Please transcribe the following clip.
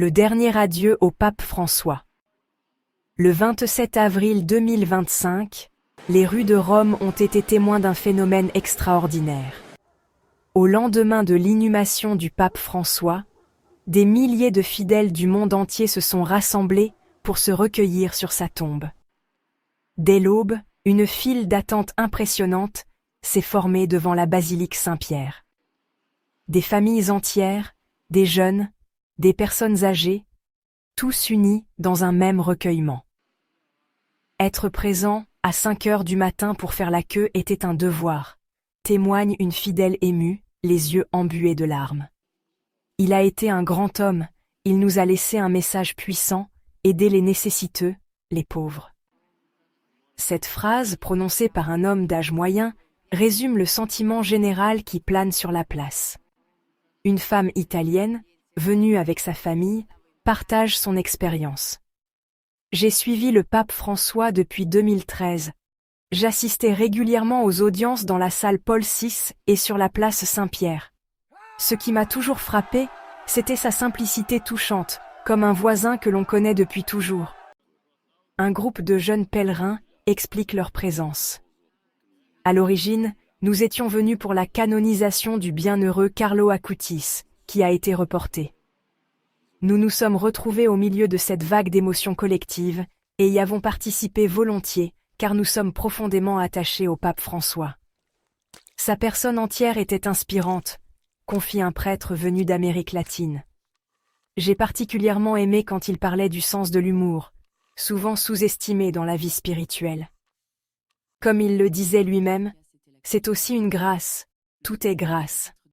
Le dernier adieu au pape François. Le 27 avril 2025, les rues de Rome ont été témoins d'un phénomène extraordinaire. Au lendemain de l'inhumation du pape François, des milliers de fidèles du monde entier se sont rassemblés pour se recueillir sur sa tombe. Dès l'aube, une file d'attente impressionnante s'est formée devant la basilique Saint-Pierre. Des familles entières, des jeunes, des personnes âgées, tous unis dans un même recueillement. Être présent à 5 heures du matin pour faire la queue était un devoir, témoigne une fidèle émue, les yeux embués de larmes. Il a été un grand homme, il nous a laissé un message puissant, aider les nécessiteux, les pauvres. Cette phrase, prononcée par un homme d'âge moyen, résume le sentiment général qui plane sur la place. Une femme italienne, venue avec sa famille, partage son expérience. J'ai suivi le pape François depuis 2013. J'assistais régulièrement aux audiences dans la salle Paul VI et sur la place Saint-Pierre. Ce qui m'a toujours frappé, c'était sa simplicité touchante, comme un voisin que l'on connaît depuis toujours. Un groupe de jeunes pèlerins explique leur présence. À l'origine, nous étions venus pour la canonisation du bienheureux Carlo Acutis, qui a été reporté. Nous nous sommes retrouvés au milieu de cette vague d'émotions collectives et y avons participé volontiers, car nous sommes profondément attachés au pape François. Sa personne entière était inspirante, confie un prêtre venu d'Amérique latine. J'ai particulièrement aimé quand il parlait du sens de l'humour, souvent sous-estimé dans la vie spirituelle. Comme il le disait lui-même, c'est aussi une grâce, tout est grâce.